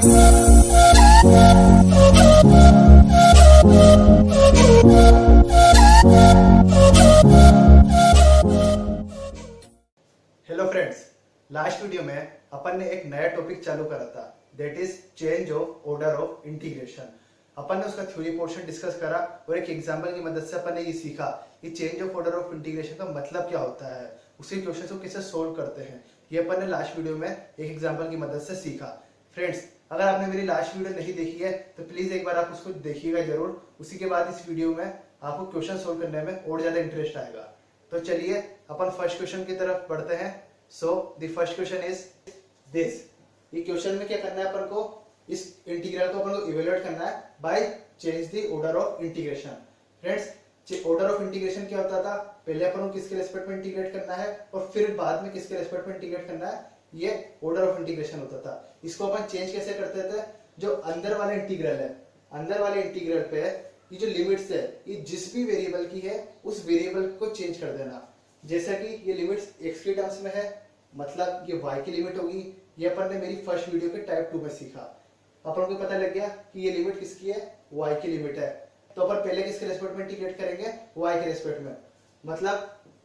Hello friends, last video में अपन ने एक नया टॉपिक चालू करा था, that is change of order of integration. अपन ने उसका थ्योरी पोर्शन डिस्कस करा और एक एग्जांपल की मदद से अपन ने ये सीखा कि change of order of integration का मतलब क्या होता है, उसी क्वेश्चन को कैसे सोल्व करते हैं। ये अपन ने लास्ट वीडियो में एक एग्जाम्पल की मदद से सीखा। फ्रेंड्स, अगर आपने मेरी लास्ट वीडियो नहीं देखी है तो प्लीज एक बार आप उसको देखिएगा जरूर। उसी के बाद इस वीडियो में आपको क्वेश्चन सोल्व करने में और ज्यादा इंटरेस्ट आएगा। तो चलिए अपन फर्स्ट क्वेश्चन की तरफ बढ़ते हैं। So the first question is this. ये क्वेश्चन में क्या करना है अपन को, इस इंटीग्रल को अपन को इवेल्युएट करना है by change the order of integration. Friends, order of integration क्या होता था, पहले अपन को किसके रेस्पेक्ट में इंटीग्रेट करना है और फिर बाद में किसके रेस्पेक्ट में इंटीग्रेट करना है, ये ऑर्डर ऑफ इंटीग्रेशन होता था। इसको अपन चेंज कैसे करते थे, जो अंदर वाला इंटीग्रल है, अंदर वाले इंटीग्रल पे ये जो लिमिट्स है, ये जिस भी वेरिएबल की है उस वेरिएबल को चेंज कर देना। जैसा कि ये लिमिट्स x के टर्म्स में है, मतलब ये y की लिमिट होगी। ये अपन ने मेरी फर्स्ट वीडियो के टाइप 2 में सीखा। अपन को पता लग गया कि ये लिमिट किसकी है, y की लिमिट है। तो अपन पहले किसके रेस्पेक्ट में इंटीग्रेट करेंगे, y के रेस्पेक्ट में। मतलब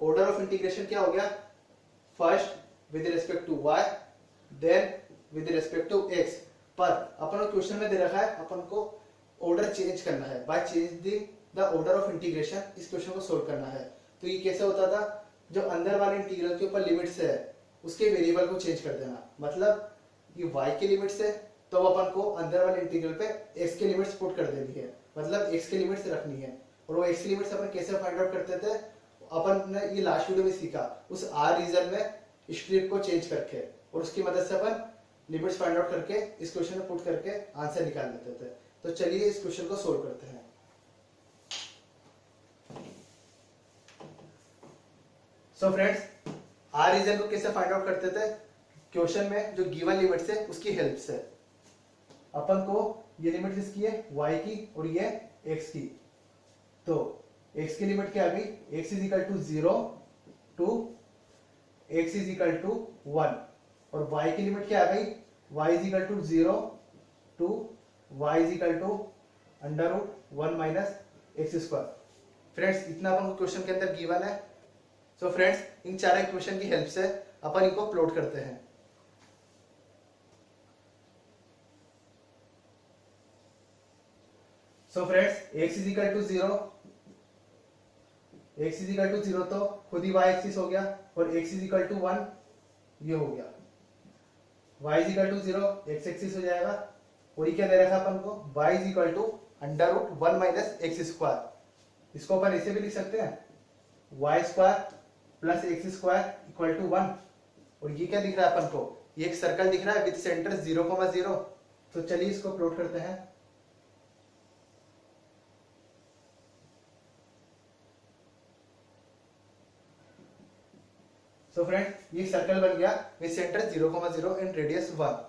ऑर्डर ऑफ इंटीग्रेशन क्या हो गया, first with respect to y, then with respect to x। पर अपन को क्वेश्चन में दे रखा है अपन को ऑर्डर चेंज करना है by change the order of integration. इस क्वेश्चन को सोल्व करना है। तो ये कैसे होता था, जो अंदर वाले इंटीग्रल के ऊपर लिमिट्स है उसके वेरिएबल को चेंज कर देना। मतलब ये y की लिमिट्स है तो अपन को अंदर वाले इंटीग्रल पे x के लिमिट्स पुट कर देनी है, मतलब x के लिमिट्स रखनी है। और वो x की लिमिट्स अपन कैसे फाइंड आउट करते थे, अपन ने ये लास्ट वीडियो में सीखा, उस r रीजन में स्ट्रिप को चेंज करके और उसकी मदद से अपन लिमिट्स फाइंड आउट करके इस क्वेश्चन में पुट करके आंसर निकाल लेते थे। तो चलिए इस क्वेश्चन को सोल्व करते हैं। सो फ्रेंड्स, आर रीजन को कैसे फाइंड आउट करते थे, क्वेश्चन में जो गिवन लिमिट्स है उसकी हेल्प से। अपन को ये लिमिट किसकी है, y की, और ये x की। तो x की लिमिट क्या आ गई, x is equal to 0 to x is equal to 1, और y की लिमिट क्या आ गई, y is equal to 0 to y is equal to under root 1 minus x square. Friends, इतना अपन को क्वेश्चन के अंदर गिवन है। सो फ्रेंड्स, इन चार इक्वेशन की हेल्प से अपन इनको प्लॉट करते हैं। So friends, x is equal to 0, x is equal to 0 तो खुद ही y एक्सिस हो गया, और x इज इक्वल टू 1 ये हो गया, y is equal to 0 x axis हो जाएगा। और ये क्या दे रखा है अपन को, y is equal to under root 1 minus x square. इसको अपन ऐसे भी लिख सकते हैं, y square plus x square equal to 1। और ये क्या दिख रहा है अपन को, ये एक सर्कल दिख रहा है विद सेंटर 0,0। तो चलिए इसको प्लॉट करते हैं। सो फ्रेंड्स, ये सर्कल बन गया विद सेंटर 0,0 एंड रेडियस 1।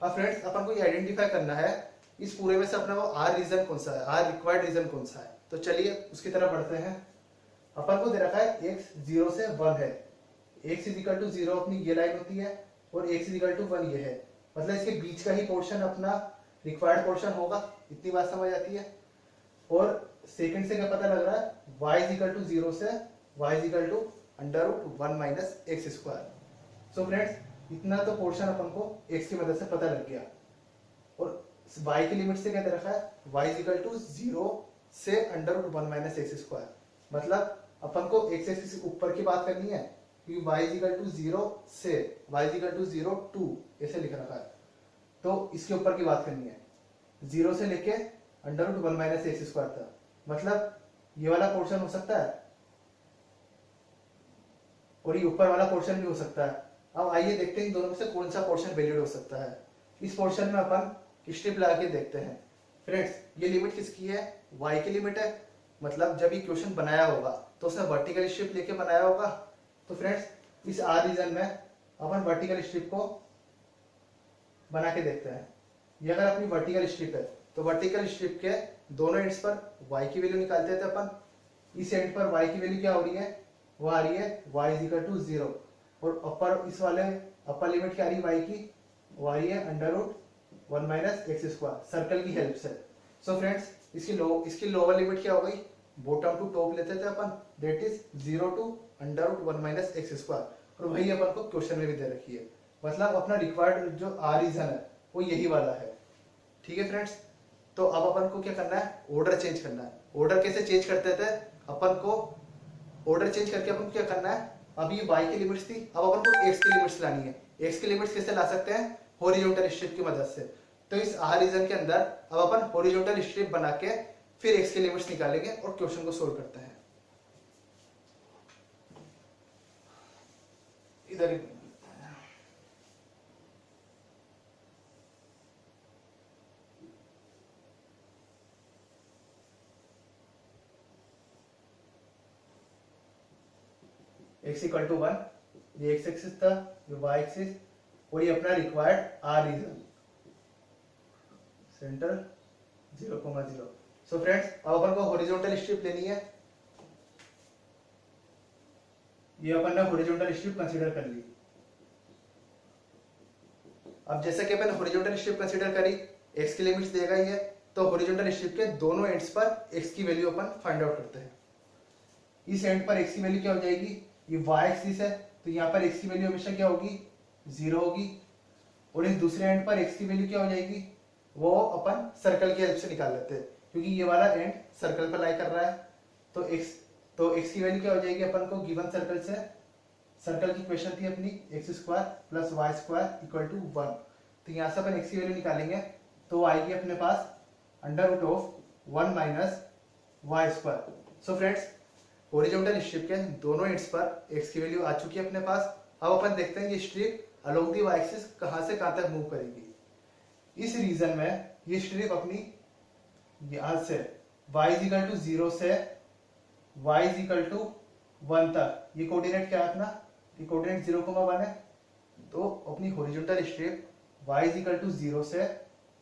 अब फ्रेंड्स, अपन को ये आइडेंटिफाई करना है इस पूरे में से अपना वो आर रीजन कौन सा है, आर रिक्वायर्ड रीजन कौन सा है। तो चलिए उसकी तरफ बढ़ते हैं। अपन को दे रखा है x 0 से 1 है, x इज इक्वल टू 0 अपनी ये लाइन होती है और x इज इक्वल टू 1 ये है, मतलब इसके बीच का ही पोर्शन अपना रिक्वायर्ड पोर्शन होगा। इतनी बात समझ आती है। और सेकंड से क्या पता लग रहा है, y इज इक्वल टू 0 से y is equal to under root 1 minus x square. So friends, इतना तो पोर्शन अपन को x की मदद से पता लग गया। और y की लिमिट से क्या दे रखा है, y इज इक्वल टू 0 से under root 1 minus x square. मतलब अपन को x एक्सिस ऊपर की बात करनी है, क्योंकि y इज इक्वल टू 0 से y is equal to 0 to ऐसे लिख रखा है, तो इसके ऊपर की बात करनी है, 0 से लेके under root 1 minus x square तक। मतलब ये वाला पोर्शन हो सकता है और ये ऊपर वाला पोर्शन भी हो सकता है। अब आइए देखते हैं इन दोनों में से कौन सा पोर्शन वैलिड हो सकता है। इस पोर्शन में अपन स्ट्रिप लगा के देखते हैं। फ्रेंड्स, ये लिमिट किसकी है, y की लिमिट है। मतलब जब ये क्वेश्चन बनाया होगा तो उसने वर्टिकल स्ट्रिप लेके बनाया होगा। तो फ्रेंड्स, इस आर रीजन में अपन वर्टिकल स्ट्रिप को बना के देखते हैं। ये अगर अपनी वर्टिकल स्ट्रिप है तो वर्टिकल स्ट्रिप के दोनों एंड्स पर y की वैल्यू निकालते थे अपन। इस एंड पर y की वैल्यू क्या हो रही है, वो आ रही है y इज इक्वल टू 0, और अपर इस वाले अपर लिमिट क्या आ रही है y की, वो आ रही है under root 1 minus x square circle की हेल्प से। सो फ्रेंड्स इसकी लोअर लिमिट क्या हो गई, बॉटम टू टॉप लेते थे अपन, that is 0 to under root 1 minus x square, और वही अपन को क्वेश्चन में भी दे रखी है। मतलब अपना रिक्वायर्ड जो आर रीजन है वो यही वाला है। ठीक है फ्रेंड्स, तो अब अपन को क्या करना है, ऑर्डर चेंज करना है। ऑर्डर कैसे चेंज करते थे अपन को, ऑर्डर चेंज करके अपन को क्या करना है, अभी y की लिमिट्स थी, अब अपन को x की लिमिट्स लानी है। x की लिमिट्स कैसे ला सकते हैं, हॉरिजॉन्टल स्ट्रिप की मदद से। तो इस r रीजन के अंदर अब अपन हॉरिजॉन्टल स्ट्रिप बना के फिर x की लिमिट्स निकालेंगे और क्वेश्चन को सोल्व करते हैं। इधर x इक्वल टू 1, ये x एक्सिस था, ये y एक्सिस, और ये अपना required r region, centre 0,0। So friends अब अपन को हॉरिजॉन्टल स्ट्रिप लेनी है। ये अपन ने हॉरिजॉन्टल स्ट्रिप कंसीडर कर ली। अब जैसे कि अपन हॉरिजॉन्टल स्ट्रिप कंसीडर करी, x की लिमिट्स देगा ही है, तो हॉरिजॉन्टल स्ट्रिप के दोनों एंड्स पर x की वैल्यू अपन फाइंड आउट करते हैं। इस एंड पर x की वैल्यू क्या हो जाएगी, ये y एक्सिस है, तो यहाँ पर x की वैल्यू हमेशा क्या होगी, 0 होगी। और इस दूसरे एंड पर x की वैल्यू क्या हो जाएगी, वो अपन सर्कल की हेल्प से निकाल लेते हैं, क्योंकि ये वाला एंड सर्कल पर लाई कर रहा है। तो x की वैल्यू क्या हो जाएगी अपन को, गिवन सर्कल से, सर्कल की इक्वेशन थी अपनी x square plus y square equal to 1। तो यहाँ से अपन x की वैल्यू निकालेंगे तो आएगी अपने पास under root of 1 minus y square. So friends horizontal strip के दोनों एंड्स पर x की वैल्यू आ चुकी है अपने पास। अब अपन देखते हैं ये strip along the y axis कहां से कहां तक मूव करेगी। इस रीजन में ये स्ट्रिप अपनी यहां से y इज इक्वल टू 0 से y इज इक्वल टू 1 तक, ये कोऑर्डिनेट क्या है अपना, ये कोऑर्डिनेट 0,1 है। तो अपनी horizontal strip y is equal to 0 से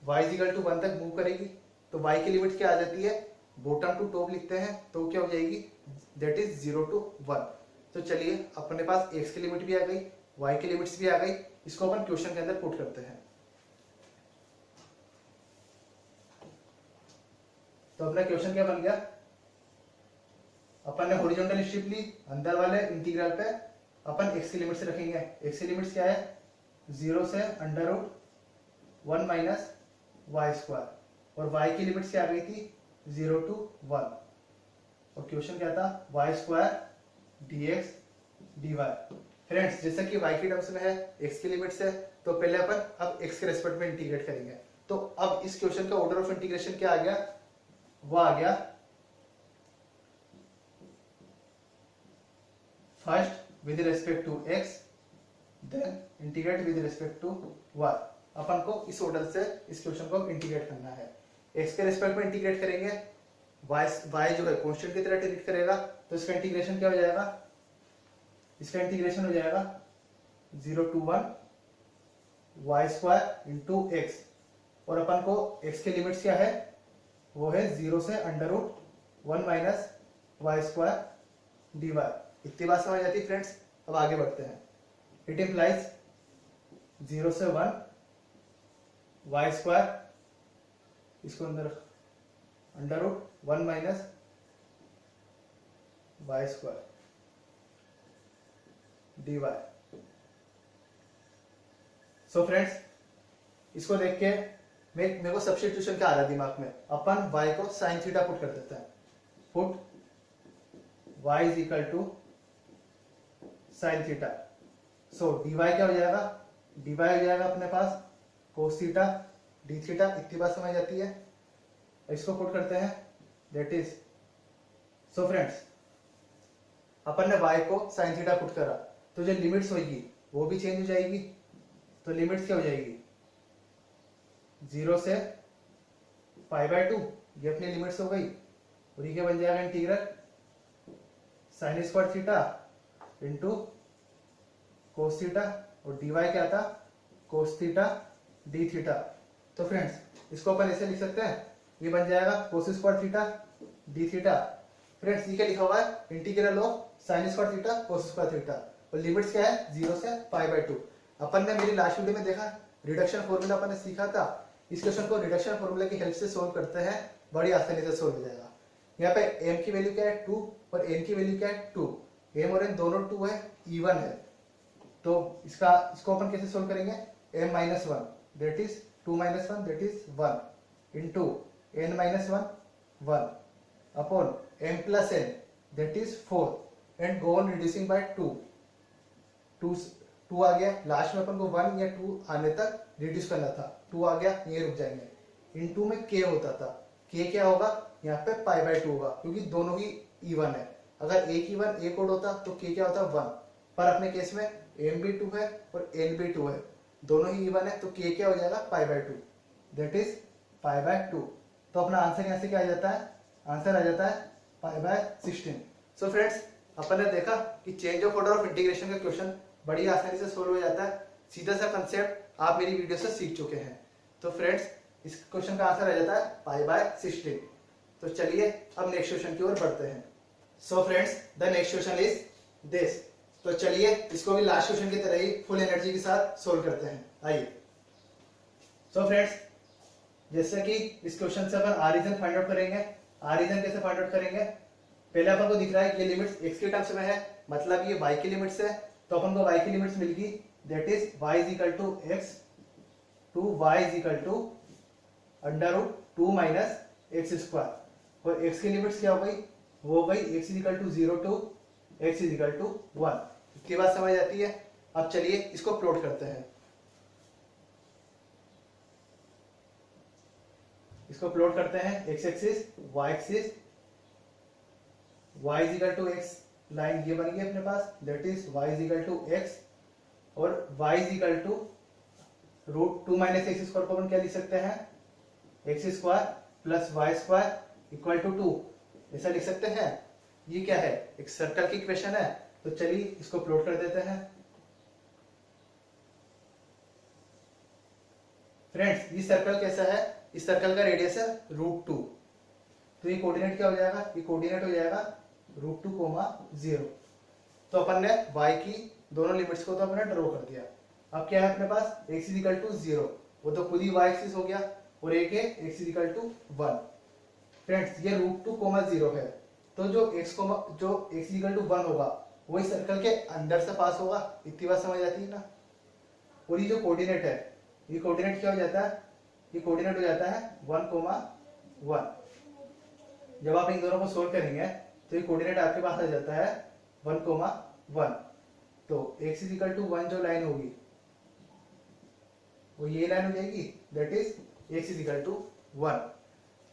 y इज इक्वल टू 1 तक मूव करेगी। तो y की लिमिट क्या आ जाती है, बॉटम टू टॉप लिखते हैं तो क्या हो जाएगी, दैट इज 0 टू 1। तो चलिए अपने पास x की लिमिट भी आ गई, y की लिमिट्स भी आ गई, इसको अपन क्वेश्चन के अंदर पुट करते हैं। तो अपना क्वेश्चन क्या बन गया, अपन ने हॉरिजॉन्टल स्ट्रिप ली, अंदर वाले इंटीग्रल पे अपन x की लिमिट्स रखेंगे। x की लिमिट्स क्या है, 0 से under root 1 minus y square, और y की लिमिट्स क्या आ गई थी, 0 टू 1। और क्वेश्चन क्या था, y square dx dy। Friends जैसा कि y की टर्म्स में है, x की लिमिट्स है, तो पहले अपन अब x के रेस्पेक्ट में इंटीग्रेट करेंगे। तो अब इस क्वेश्चन का ऑर्डर ऑफ इंटीग्रेशन क्या आ गया, वो आ गया first with respect to x, then integrate with respect to y। अपन को इस ऑर्डर से इस क्वेश्चन को इंटीग्रेट करना है। x के रेस्पेक्ट में इंटीग्रेट करेंगे, y जो है कांस्टेंट की तरह ट्रीट करेगा, तो इसका इंटीग्रेशन क्या हो जाएगा, इसका इंटीग्रेशन हो जाएगा 0 to 1 y square into x, और अपन को x के लिमिट्स क्या है, वो है 0 से under root 1 minus y square d y. इतनी बात समझ आती है फ्रेंड्स। अब आगे बढ़ते हैं। इट इम्प्लाइज 0 से 1 वाई स्क्वायर, इसको अंदर under root 1 minus y square d y. So friends इसको देख के मेरे को सब्स्टिट्यूशन क्या आ रहा है दिमाग में, अपन y को साइन थीटा पुट कर देते हैं। Put y is equal to sine theta. So dy क्या हो जाएगा, dy हो जाएगा अपने पास कोस थीटा डी थीटा। इतनी बात समझ जाती है। इसको पुट करते हैं, दैट इज, सो फ्रेंड्स अपन ने y को साइन थीटा पुट करा, तो जो लिमिट्स होगी वो भी चेंज हो जाएगी। तो लिमिट्स क्या हो जाएगी, 0 से π/2, ये अपनी लिमिट्स हो गई, और ये क्या बन जाएगा, integral sine square theta into cos theta, और dy क्या था, कोस थीटा डी थीटा। तो फ्रेंड्स इसको अपन ऐसे लिख सकते हैं, ये बन जाएगा cos square theta d theta. Friends ये क्या लिखा हुआ है, integral of sine square theta cos square theta, और लिमिट्स क्या है 0 से π/2। अपन ने मेरी लास्ट वीडियो में देखा, रिडक्शन फॉर्मूला अपन ने सीखा था इस क्वेश्चन को रिडक्शन फॉर्मूला की हेल्प से सोल्व करते हैं, बड़ी आसानी से सोल्व हो जाएगा। यहाँ पे m की वैल्यू क्या है 2 और n की वैल्यू क्या है 2। m और n दोनों 2 है, इवन है, तो इसको अपन कैसे सोल्व करेंगे, m minus 1 that is 2 minus 1 that is 1 into n minus 1 1 upon m plus n that is 4 and go on reducing by 2 2 आ गया, लास्ट में अपन को 1 या 2 आने तक रिड्यूस करना था, 2 आ गया, ये रुक जाएंगे। इन 2 में k होता था, k क्या होगा, यहाँ पे पाई बाय 2 होगा, क्योंकि दोनों ही इवन है। अगर एक इवन एक ओड होता तो k क्या होता 1, पर अपने केस में m भी 2 है और n भी 2 है, दोनों ही इवन है, तो k क्या हो जाएगा pi by 2 that is pi by 2। तो अपना आंसर यहाँ से क्या आ जाता है, आंसर आ जाता है पाई बाय 16। सो फ्रेंड्स, अपन ने देखा कि change of order of integration का क्वेश्चन बड़ी आसानी से सोल्व हो जाता है, सीधा सा कंसेप्ट आप मेरी वीडियो से सीख चुके हैं। तो फ्रेंड्स, इस क्वेश्चन का आंसर आ जाता है पाई बाय 16। तो चलिए अब नेक्स्ट क्वेश्चन की ओर बढ़ते हैं। So friends, the next question is this. तो चलिए इसको भी लास्ट क्वेश्चन की तरह ही फुल एनर्जी के साथ सोल्व करते हैं, आइए। सो फ्रेंड्स, जैसे कि इस क्वेश्चन से अपन आर रीजन फाइंड आउट करेंगे। आर रीजन कैसे फाइंड आउट करेंगे, पहले अपन को दिख रहा है ये लिमिट्स x के टर्म्स में है, मतलब ये y की लिमिट्स है, तो अपन को y की लिमिट्स मिल गई, that is y is equal to x to y is equal to under root 2 minus x square. और x की लिमिट्स क्या हो गई, वो हो गई x is equal to 0 to x is equal to 1। इतनी बात समझ आती है। अब चलिए इसको प्लॉट करते हैं। इसको प्लॉट करते हैं, x axis y axis, y is equal to x line ये बन गई अपने पास, that is y is equal to x और y is equal to root 2 minus x square को अपन क्या लिख सकते हैं, x square plus y square equal to 2, ऐसा लिख सकते हैं। ये क्या है, एक सर्कल की इक्वेशन है, तो चलिए इसको प्लॉट कर देते हैं। फ्रेंड्स, ये सर्कल कैसा है, इस सर्कल का रेडियस है रूट 2, तो ये कोऑर्डिनेट क्या हो जाएगा, ये कोऑर्डिनेट हो जाएगा रूट 2 कोमा 0। तो अपन ने y की दोनों लिमिट्स को तो अपने ड्रॉ कर दिया। अब क्या है अपने पास, x इज इक्वल टू 0, वो तो खुद ही y एक्सिस हो गया, और एक है x is equal to 1। Friends, ये रूट 2 कोमा 0 है, तो जो x इज इक्वल टू 1 होगा वो इस सर्कल के अंदर से पास होगा। इतनी बात समझ आती है ना। और ये जो कोऑर्डिनेट है, ये कोऑर्डिनेट क्या हो जाता है, ये कोऑर्डिनेट हो जाता है 1 कोमा 1। जब आप इन दोनों को सोल्व करेंगे तो ये कोऑर्डिनेट आपके पास आ जाता है 1 कोमा 1। तो x इज इक्वल टू 1 जो लाइन होगी वो ये लाइन हो जाएगी, that is x is equal to 1।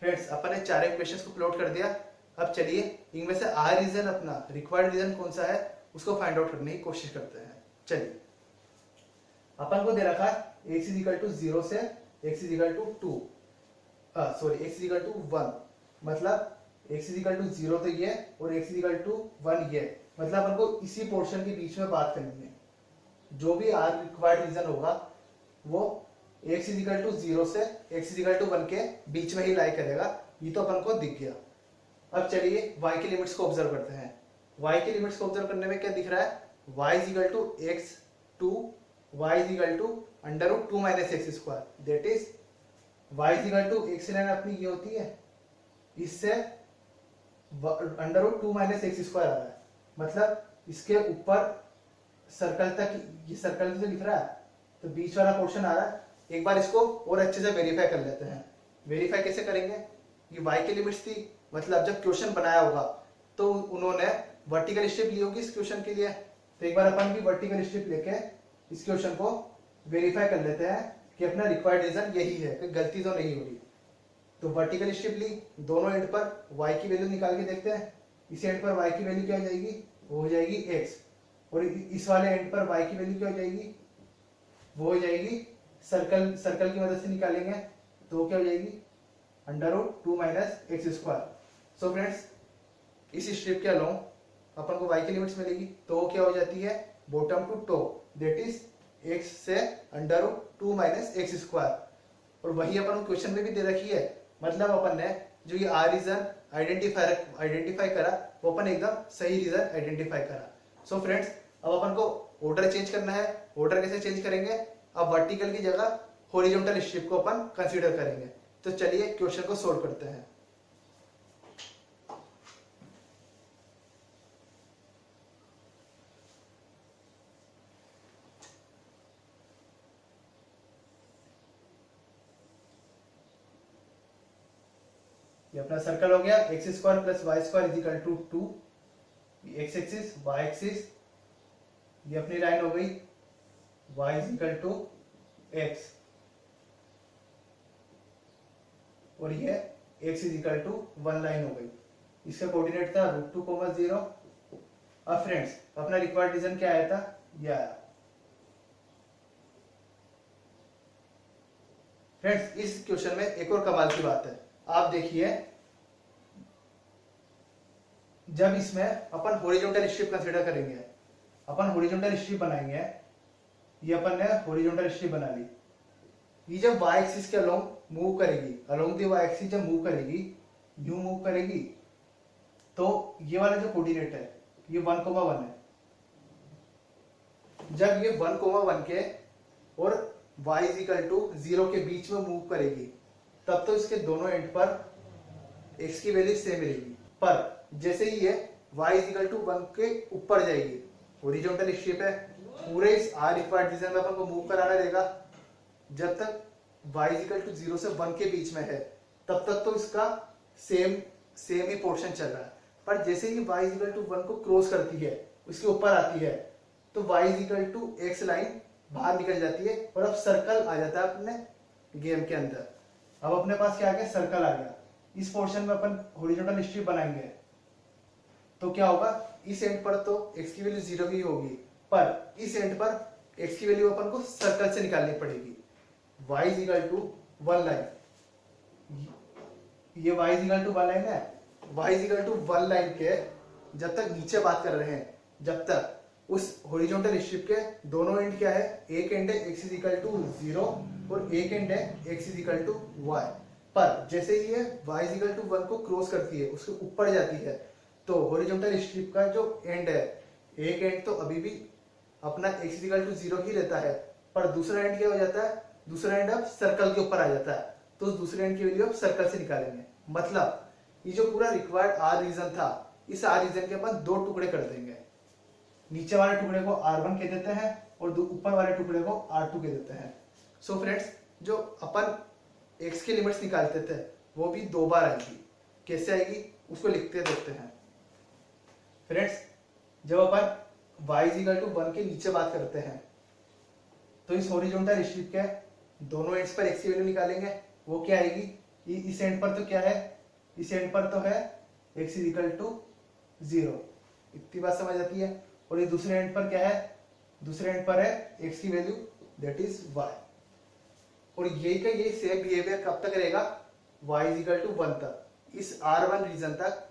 Friends, अपन ने चार इक्वेशंस को प्लॉट कर दिया। अब चलिए इनमें से आर रीजन, अपना रिक्वायर्ड रीजन कौन सा है, उसको फाइंड आउट करने की कोशिश करते हैं। चलिए, अपन को दे रखा है x इज इक्वल टू 0 से x is equal to 2, sorry x is equal to 1, मतलब x इज इक्वल टू 0 तो ये और x इज इक्वल टू 1 ये, मतलब अपन को इसी पोर्शन के बीच में बात करनी है। जो भी आर रिक्वायर्ड रीजन होगा वो x इज इक्वल टू 0 से x इज इक्वल टू 1 के बीच में ही लाई करेगा। ये तो अपन को दिख गया। अब चलिए y की लिमिट्स को ऑब्जर्व करते हैं। y की लिमिट्स को ऑब्जर्व करने में क्या दिख रहा है, y is equal to x to y is equal to under root 2 minus x square, that is y is equal to x line अपनी ये होती है, इससे under root 2 minus x square आ रहा है, मतलब इसके ऊपर सर्कल तक, ये सर्कल जो दिख रहा है तो बीच वाला पोर्शन आ रहा है। एक बार इसको और अच्छे से वेरीफाई कर लेते हैं। वेरीफाई कैसे करेंगे, ये y की लिमिट्स थी, मतलब जब क्वेश्चन बनाया होगा तो उन्होंने वर्टिकल स्टेप ली होगी इस क्वेश्चन के लिए। तो एक बार अपन भी वर्टिकल स्टेप लेके इस क्वेश्चन को वेरीफाई कर लेते हैं कि अपना रिक्वायर्ड रीजन यही है, कि गलती तो नहीं हो रही। तो वर्टिकल स्टेप ली, दोनों एंड पर y की वैल्यू निकाल के देखते हैं। इस एंड पर y की वैल्यू क्या हो जाएगी, वो हो जाएगी x, और इस वाले एंड पर y की वैल्यू क्या हो जाएगी, वो हो जाएगी सर्कल की मदद से निकालेंगे तो क्या हो जाएगी under root 2 minus x square. So friends, इस स्ट्रिप के अलोंग अपन को y की लिमिट्स मिलेगी, तो वो क्या हो जाती है bottom to top, that is x से under root 2 minus x square. और वही अपन क्वेश्चन में भी दे रखी है, मतलब अपन ने जो ये आर रीजन आइडेंटिफाई करा वो अपन एकदम सही रीजन आइडेंटिफाई करा। सो फ्रेंड्स, अब अपन को ऑर्डर चेंज करना है। ऑर्डर कैसे चेंज करेंगे, अब वर्टिकल की जगह हॉरिजॉन्टल स्ट्रिप को अपन कंसीडर करेंगे। तो चलिए क्वेश्चन को सोल्व करते हैं। ये अपना सर्कल हो गया, x square plus y square is equal to 2, x axis y axis, ये अपनी लाइन हो गई y is equal to x, और ये x is equal to 1 line हो गई। इसका कोऑर्डिनेट था √2, 0। अब फ्रेंड्स अपना रिक्वायर्ड रीजन क्या आया था, ये आया। फ्रेंड्स इस क्वेश्चन में एक और कमाल की बात है, आप देखिए जब इसमें अपन हॉरिजॉन्टल स्ट्रिप कंसीडर करेंगे, अपन हॉरिजॉन्टल स्ट्रिप बनाएंगे, ये अपन ने हॉरिजॉन्टल स्ट्रिप बना ली। ये जब y एक्सिस के अलोंग मूव करेगी, अलोंग दी y एक्सिस जब मूव करेगी, यूं मूव करेगी, तो ये वाला जो कोऑर्डिनेट है ये 1,1 है। जब ये 1,1 के और y इज इक्वल टू 0 के बीच में मूव करेगी, तब तो इसके दोनों एंड पर x की वैल्यू सेम रहेगी। पर जैसे ही ये y इज इक्वल टू 1 के ऊपर जाएगी, हॉरिजॉन्टल स्ट्रिप है, पूरे इस r रिक्वायर्ड रीजन में अपन को मूव कराना रहेगा। जब तक y इज इक्वल टू 0 से 1 के बीच में है, तब तक तो इसका सेम ही पोर्शन चल रहा है। पर जैसे ही y इज इक्वल टू 1 को क्रॉस करती है, उसके ऊपर आती है, तो y is equal to x line बाहर निकल जाती है और अब सर्कल आ जाता है अपने गेम के अंदर। अब अपने पास क्या आ गया, सर्कल आ गया। इस पोर्शन में अपन हॉरिजॉन्टल स्ट्रिप बनाएंगे, तो क्या होगा, इस एंड पर तो x की वैल्यू 0 ही होगी, पर इस एंड पर x की वैल्यू अपन को सर्कल से निकालनी पड़ेगी। y is equal to 1 line, ये y is equal to 1 line है, y is equal to 1 line के जब तक नीचे बात कर रहे हैं, जब तक उस हॉरिजॉन्टल स्ट्रिप के दोनों एंड क्या है, एक एंड है x इज इक्वल टू 0 और एक एंड है x is equal to y। पर जैसे ही ये y इज इक्वल टू 1 को क्रॉस करती है, उसके ऊपर जाती है, तो हॉरिजॉन्टल स्ट्रिप का जो एंड है, एक एंड तो अभी भी अपना x इज इक्वल टू 0 ही रहता है, पर दूसरा एंड क्या हो जाता है, दूसरा एंड अब सर्कल के ऊपर आ जाता है। तो उस दूसरे एंड की वैल्यू अब सर्कल से निकालेंगे। मतलब ये जो पूरा रिक्वायर्ड r रीजन था, इस r रीजन के अपन दो टुकड़े कर देंगे। नीचे वाले टुकड़े को r1 कह देते हैं और ऊपर वाले टुकड़े को r2 कह देते हैं। सो फ्रेंड्स जो अपन x की लिमिट्स निकालते थे वो भी दो बार आएगी। कैसे आएगी उसको लिखते देखते हैं। फ्रेंड्स जब अपन y इज इक्वल टू 1 के नीचे बात करते हैं, तो इस हॉरिजॉन्टल स्ट्रिप के दोनों एंड्स पर x की वैल्यू निकालेंगे। वो क्या आएगी, इस एंड पर तो क्या है, इस एंड पर तो है x इज इक्वल टू 0, इतनी बात समझ आती है। और ये दूसरे एंड पर क्या है, दूसरे एंड पर है x की वैल्यू दैट इज y। और यही का यही सेम बिहेवियर कब तक रहेगा, y इज इक्वल टू 1 तक, इस r1 रीजन तक,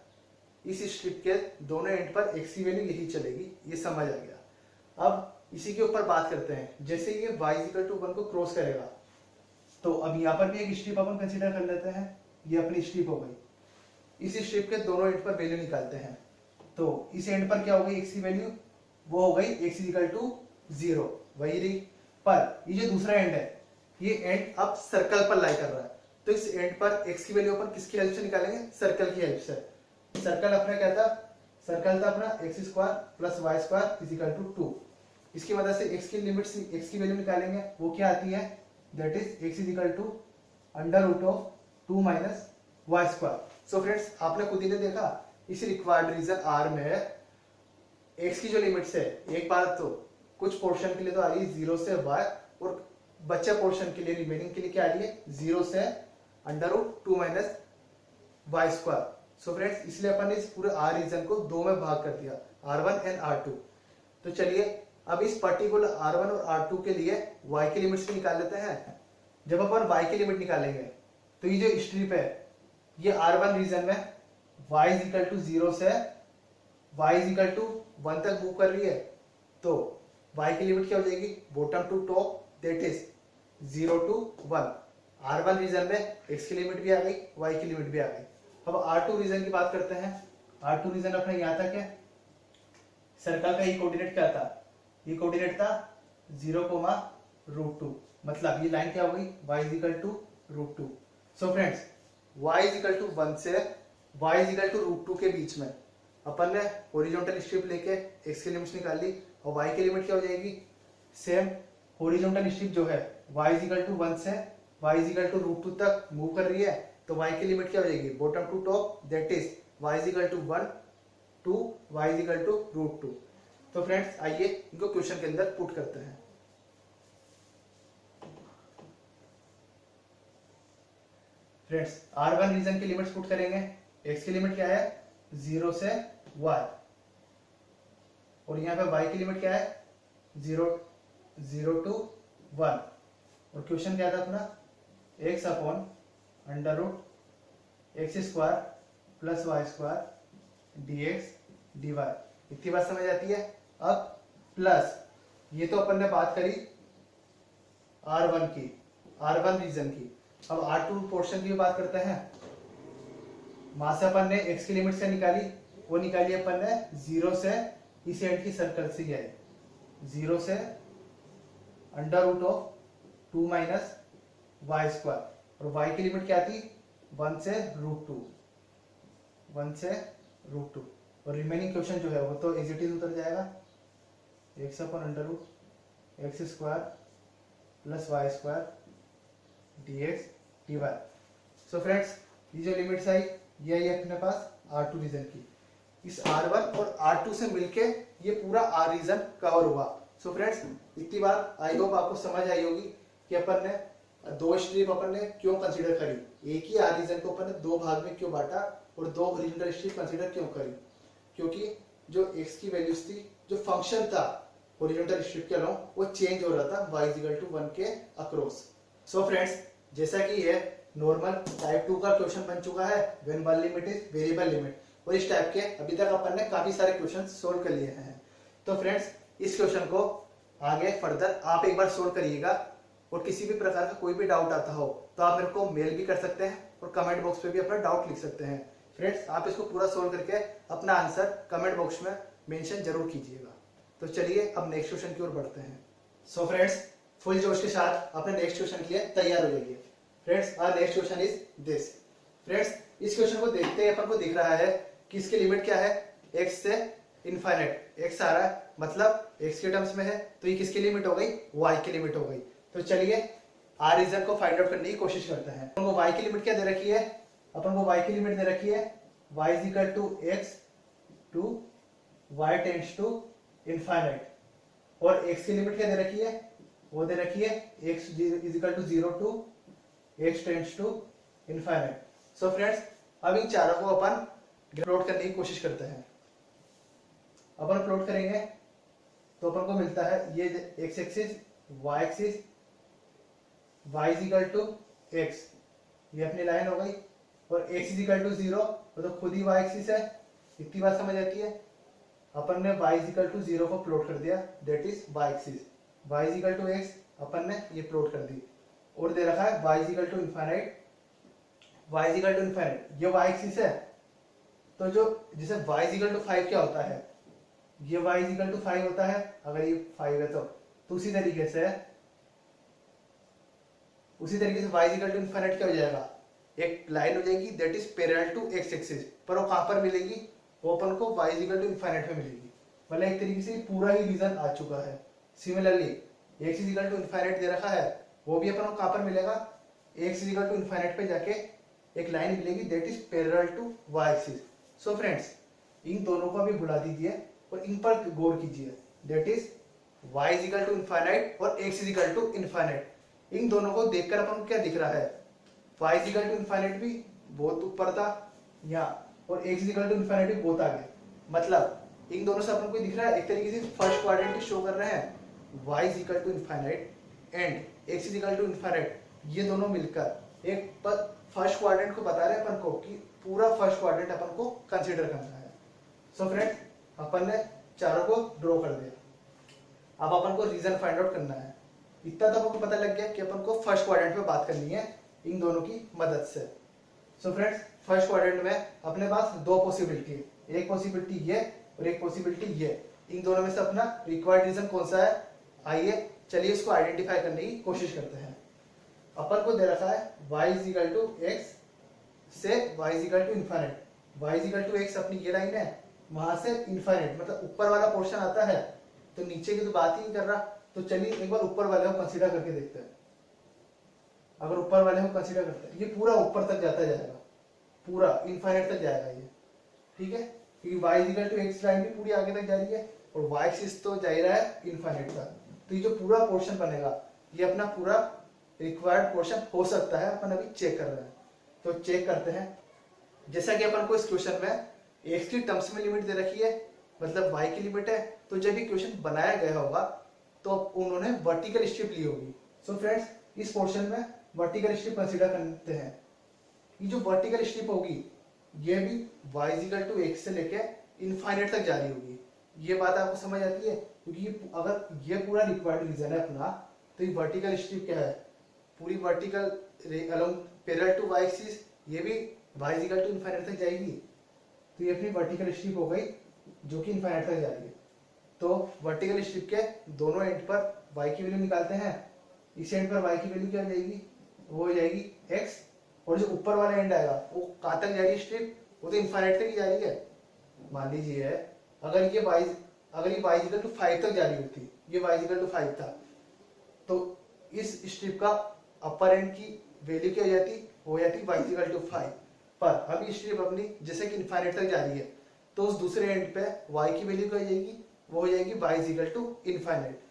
इस स्ट्रिप के दोनों एंड पर x की वैल्यू यही चलेगी। ये समझ आ गया। अब इसी के ऊपर बात करते हैं। जैसे ये y इज इक्वल टू 1 को क्रॉस करेगा, तो अब यहाँ पर भी एक स्ट्रिप अपन कंसीडर कर लेते हैं। ये अपनी स्ट्रिप हो गई। इस स्ट्रिप के दोनों एंड पर वैल्यू निकालते हैं, तो इस एंड पर क्या हो गई x की वैल्यू, वो हो गई x इज इक्वल टू 0, वही रही। पर ये जो दूसरा एंड है, ये एंड अब सर्कल पर लाई कर रहा है, तो इस एंड पर x की वैल्यू अपन किसकी हेल्प से निकालेंगे, सर्कल की हेल्प से। सर्कल अपना क्या था, सर्कल था अपना x square plus y square is equal to 2। इसकी मदद से x की लिमिट से x की वैल्यू निकालेंगे। वो क्या आती है, that is x is equal to under root of 2 minus y square. So friends आपने खुद ही ने देखा, इस रिक्वायर्ड रीजन r में x की जो लिमिट्स है, एक बार तो कुछ पोर्शन के लिए तो आ रही है 0 से y, और बच्चे पोर्शन के लिए, रिमेनिंग के लिए क्या आ रही है 0 से under root 2 minus y square. So friends इसलिए अपन ने इस पूरे r रीजन को दो में भाग कर दिया, r1 एंड r2। तो चलिए अब इस पर्टिकुलर r1 और r2 के लिए y की लिमिट्स भी निकाल लेते हैं। जब अपन y की लिमिट निकालेंगे, तो ये जो स्ट्रिप है, ये r1 रीजन में y इज इक्वल टू 0 से y इज इक्वल टू 1 तक मूव कर रही है, तो y की लिमिट क्या हो जाएगी, bottom to top, that is 0 to 1। r1 region में x की लिमिट भी आ गई, y की लिमिट भी आ गई। अब r2 रीजन की बात करते हैं। r2 रीजन अपना यहाँ तक है। सर्कल का ये कोऑर्डिनेट क्या था, ये कोऑर्डिनेट था 0, √2। मतलब ये लाइन क्या हो गई, y is equal to root two. So friends y is equal to 1 से y is equal to root two के बीच में अपन ने हॉरिजॉन्टल स्ट्रिप लेके x की लिमिट्स निकाल ली और y की लिमिट क्या हो जाएगी, सेम हॉरिजॉन्टल स्ट्रिप जो है y इज इक्वल टू 1 से y is equal to root two तक मूव कर रही है, तो y की लिमिट क्या हो जाएगी, bottom to top, that is y is equal to 1 to y is equal to root two. तो फ्रेंड्स आइए इनको क्वेश्चन के अंदर पुट करते हैं। फ्रेंड्स R1 रीजन की लिमिट्स पुट करेंगे। x की लिमिट क्या है, 0 से y, और यहाँ पे y की लिमिट क्या है, 0 टू 1, और क्वेश्चन क्या था अपना, x upon under root x square plus y square dx dy। इतनी बात समझ आती है। अब प्लस ये तो अपन ने बात करी R1 की, R1 रीजन की। अब R2 पोर्शन की बात करते हैं। वहां से अपन ने x की लिमिट से निकाली, वो निकाली अपन ने 0 से इस एंड की सर्कल से है 0 से under root of 2 minus y square, और y की लिमिट क्या थी, 1 से रूट टू, 1 से रूट टू, और रिमेनिंग क्वेश्चन जो है वो तो एज इट इज उतर जाएगा, x upon under root x square plus y square dx dy। So friends ये जो लिमिट्स आई ये आई अपने पास R2 रीजन की। इस R1 और R2 से मिलके ये पूरा R रीजन कवर हुआ। सो फ्रेंड्स इतनी बात आई होप आपको समझ आई होगी कि अपन ने दो स्ट्रिप अपन ने क्यों कंसीडर करी, एक ही R रीजन को अपन ने दो भाग में क्यों बांटा और दो ओरिजिनल स्ट्रिप कंसीडर क्यों करी, क्योंकि जो x की वैल्यूज थी, जो फंक्शन था ओरिजिनल स्ट्रिप के अलावा वो चेंज हो रहा था y इक्वल टू 1 के अक्रॉस। सो फ्रेंड्स जैसा कि ये नॉर्मल टाइप 2 का क्वेश्चन बन चुका है, when one limit is variable limit, और इस टाइप के अभी तक अपन ने काफी सारे क्वेश्चन सोल्व कर लिए हैं। तो फ्रेंड्स इस क्वेश्चन को आगे फर्दर आप एक बार सोल्व करिएगा, और किसी भी प्रकार का कोई भी डाउट आता हो तो आप मेरे को मेल भी कर सकते हैं और कमेंट बॉक्स पे भी अपना डाउट लिख सकते हैं। फ्रेंड्स आप इसको पूरा सोल्व करके अपना आंसर कमेंट बॉक्स में मेंशन जरूर कीजिएगा। तो चलिए अब नेक्स्ट क्वेश्चन की ओर बढ़ते हैं। सो फ्रेंड्स फुल जोश के साथ अपने नेक्स्ट क्वेश्चन के लिए तैयार हो जाइए। Friends our next question is this. Friends इस क्वेश्चन को देखते ही अपन को दिख रहा है कि इसकी लिमिट क्या है, x से इनफाइनाइट x आ रहा है, मतलब x के टर्म्स में है, तो ये किसकी लिमिट हो गई, y की लिमिट हो गई। तो चलिए R रीजन को फाइंड आउट करने की कोशिश करते हैं। अपन को y की लिमिट क्या दे रखी है, अपन को y की लिमिट दे रखी है y is equal to x to y tends to infinite, और x की लिमिट क्या दे रखी है, वो दे रखी है x is equal to 0 to x tends to infinite. So friends अब इन चारों को अपन प्लॉट करने की कोशिश करते हैं। अपन प्लॉट करेंगे तो अपन को मिलता है ये x axis, y axis, y is equal to x, ये अपनी लाइन हो गई, और x इज इक्वल टू 0 तो खुद ही y एक्सिस है। इतनी बात समझ आती है। अपन ने y इज इक्वल टू 0 को प्लॉट कर दिया, that is y axis, y is equal to x अपन ने ये प्लॉट कर दी, और दे रखा है y is equal to infinite, y is equal to infinite, ये y एक्सिस है। तो जो जैसे y इज इक्वल टू 5 क्या होता है, ये y इज इक्वल टू 5 होता है, अगर ये 5 है तो उसी तरीके से y is equal to infinite क्या हो जाएगा, एक लाइन हो जाएगी that is parallel to x axis, पर वो कहां पर मिलेगी, वो अपन को y is equal to infinite में मिलेगी। मतलब एक तरीके से पूरा ही रीजन आ चुका है। Similarly x is equal to infinite दे रखा है, वो भी अपन को कहां पर मिलेगा, x is equal to infinite पे जाके एक लाइन मिलेगी that is parallel to y axis. So friends इन दोनों को अभी भुला दीजिए और इन पर गौर कीजिए, that is y is equal to infinite और x is equal to infinite. इन दोनों को देखकर अपन को क्या दिख रहा है, y is equal to infinite भी बहुत ऊपर था यहाँ, और x is equal to infinite भी बहुत आगे। मतलब इन दोनों से अपन को दिख रहा है एक तरीके से फर्स्ट क्वाड्रेंट शो कर रहे हैं, y is equal to infinite and x is equal to infinite, ये दोनों मिलकर एक फर्स्ट क्वाड्रेंट को बता रहे हैं अपन को कि पूरा फर्स्ट क्वाड्रेंट अपन को कंसीडर करना है। सो फ्रेंड्स अपन ने चारों को ड्रॉ कर दिया। अब अपन को रीजन फाइंड आउट करना है। इतना तो आपको पता लग गया कि अपन को फर्स्ट क्वाड्रेंट पे बात करनी है इन दोनों की मदद से। सो फ्रेंड्स फर्स्ट क्वाड्रेंट में अपने पास दो पॉसिबिलिटी है, एक पॉसिबिलिटी ये और एक पॉसिबिलिटी ये। इन दोनों में से अपना रिक्वायर्ड रीजन कौन सा है, आइए चलिए इसको आइडेंटिफाई करने की कोशिश करते हैं। अपन को दे रखा है y is equal to X से y is equal to infinite. y is equal to X अपनी ये लाइन है, वहां से इन्फाइनाइट मतलब ऊपर वाला पोर्शन आता है, तो नीचे की तो बात ही नहीं कर रहा। तो चलिए एक बार ऊपर वाले को कंसीडर करके देखते हैं। अगर ऊपर वाले को कंसीडर करते हैं, ये पूरा ऊपर तक जाता जाएगा, पूरा इन्फाइनाइट तक जाएगा ये, ठीक है, क्योंकि y is equal to X line भी पूरी आगे तक जा रही है और y एक्सिस तो जा ही रहा है इन्फाइनाइट तक। तो ये जो पूरा पोर्शन बनेगा ये अपना पूरा रिक्वायर्ड पोर्शन हो सकता है, अपन अभी चेक कर रहे हैं। तो चेक करते हैं। जैसा कि अपन को इस क्वेश्चन में x की टर्म्स में लिमिट दे रखी है, मतलब y की लिमिट है, तो जब ये क्वेश्चन बनाया गया होगा तो उन्होंने वर्टिकल स्ट्रिप ली होगी। सो फ्रेंड्स, इस पोर्शन में वर्टिकल स्ट्रिप कंसीडर करते हैं। ये जो वर्टिकल स्ट्रिप होगी ये भी y is equal to X से लेके इनफाइनाइट तक जा रही होगी। ये बात आपको समझ आती है, क्योंकि अगर ये पूरा रिक्वायर्ड रीजन है अपना, तो ये वर्टिकल स्ट्रिप क्या है, पूरी vertical along parallel to y axis, ये भी y is equal to infinite तक जाएगी। तो ये अपनी वर्टिकल स्ट्रिप हो गई जो कि इनफाइनाइट तक जा रही है। तो वर्टिकल स्ट्रिप के दोनों एंड पर y की वैल्यू निकालते हैं। इस एंड पर y की वैल्यू क्या हो जाएगी, वो हो जाएगी x, और जो ऊपर वाला एंड आएगा वो कहाँ तक जा रही है स्ट्रिप, वो तो इनफाइनाइट तक ही जा रही है। मान लीजिए अगर ये y इक्वल टू 5 तक जा रही होती, ये y इक्वल टू 5 था, तो इस स्ट्रिप का अपर एंड की वैल्यू क्या हो जाती, हो जाती y इक्वल टू 5। पर अब ये स्ट्रिप अपनी जैसे कि इनफाइनाइट तक जा रही है, तो उस दूसरे एंड पे y की वैल्यू क्या हो जाएगी, वो हो जाएगी y equal to infinite.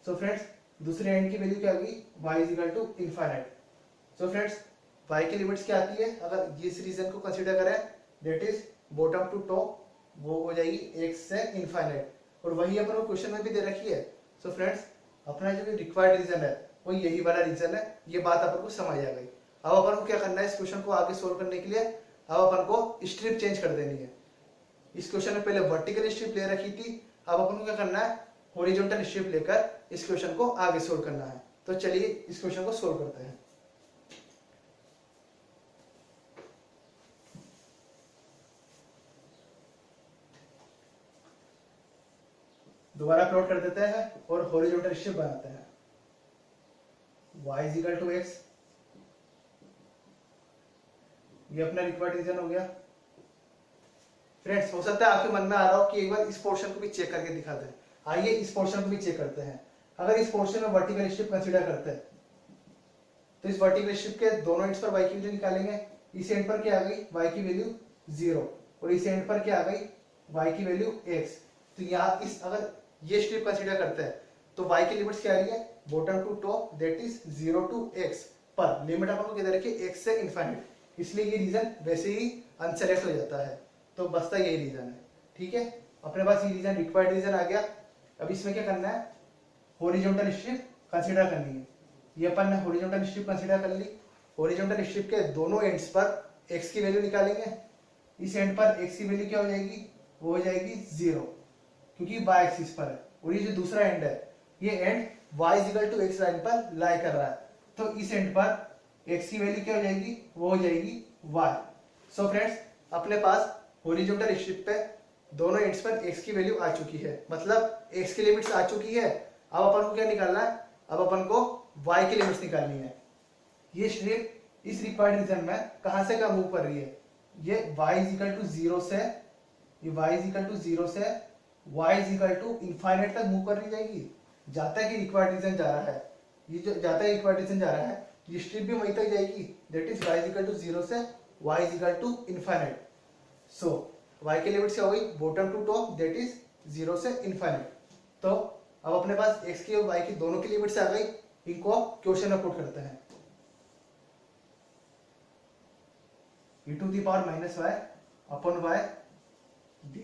So friends, दूसरे एंड की वैल्यू क्या होगी, y equal to infinite. So friends, y की लिमिट्स क्या आती है, अगर इस रीजन को कंसीडर करें, that is bottom to top, वो हो जाएगी x से इनफाइनाइट, और वही अपन को क्वेश्चन में भी दे रखी है। सो फ्रेंड्स, अपना जो रिक्वायर्ड रीजन है वो यही वाला रीजन है। ये बात अपन को समझ आ गई। अब अपन को क्या करना है, इस क्वेश्चन को आगे सोल्व करने के लिए अब अपन को स्ट्रिप चेंज कर देनी है। इस क्वेश्चन में पहले वर्टिकल स्ट्रिप ले रखी थी, अब अपन को क्या करना है, हॉरिजॉन्टल स्ट्रिप लेकर इस क्वेश्चन को आगे सोल्व करना है। तो चलिए इस क्वेश्चन को सोल्व करते हैं। दोबारा प्लॉट कर देते हैं और हॉरिजॉन्टल स्ट्रिप बनाते हैं। y is equal to X, ये अपना रिक्वायर्ड रीजन हो गया। फ्रेंड्स, हो सकता है आपके मन में आ रहा हो कि एक बार इस पोर्शन को भी चेक करके दिखा दें। आइए इस पोर्शन को भी चेक करते हैं। अगर इस पोर्शन में वर्टिकल स्ट्रिप कंसीडर करते हैं, तो इस वर्टिकल स्ट्रिप के दोनों एंड्स पर y की वैल्यू निकालेंगे। इस एंड पर क्या आ गई, y की वैल्यू 0, और इस एंड पर क्या आ गई, y की वैल्यू x। तो यहाँ इस अगर ये स्ट्रिप कंसीडर करते हैं तो y की लिमिट्स क्या आ रही है, bottom to top, that is 0 to x, पर लिमिट अपन को किधर रखी, x से इनफाइनाइट, इसलिए ये रीजन वैसे ही अनसेलेक्ट हो जाता है। तो बसता यही रीजन है, ठीक है। अपने पास ये रीजन रिक्वायर्ड रीजन आ गया। अब इसमें क्या करना है, हॉरिजॉन्टल स्ट्रिप कंसीडर करनी है। ये अपन ने हॉरिजॉन्टल स्ट्रिप कंसीडर कर ली। हॉरिजॉन्टल स्ट्रिप के दोनों एंड्स पर x की वैल्यू निकालेंगे। इस एंड पर x की वैल्यू क्या हो जाएगी, वो हो जाएगी 0, क्योंकि y एक्सिस पर है, और ये जो दूसरा एंड है, ये end y equal to x line पर लाई कर रहा है, तो इस एंड पर x की वैल्यू क्या हो जाएगी, वो हो जाएगी y। सो फ्रेंड्स, अपने पास हॉरिजॉन्टल स्ट्रिप पे दोनों एंड्स पर x की वैल्यू आ चुकी है, मतलब x की लिमिट्स आ चुकी है। अब अपन को क्या निकालना है, अब अपन को y की लिमिट्स निकालनी है। ये स्ट्रिप इस रिक्वायर्ड रीजन में कहां से कहां मूव कर रही है, ये y इक्वल टू 0 से, ये y इक्वल टू 0 से y इक्वल टू इनफाइनाइट तक मूव कर रही जाएगी। जाता है कि रिक्वायर्ड रीजन जा रहा है, ये जो जाता है रिक्वायर्ड रीजन जा रहा है, ये स्ट्रिप भी वहीं तक जाएगी, that is y equal to 0 से y equal to infinite. So y की लिमिट क्या हो गई, bottom to top, that is 0 से इनफाइनाइट। तो अब अपने पास x की और y की दोनों की लिमिट्स आ गई, इनको क्वेश्चन में पुट करते हैं। e to the power minus y upon y dy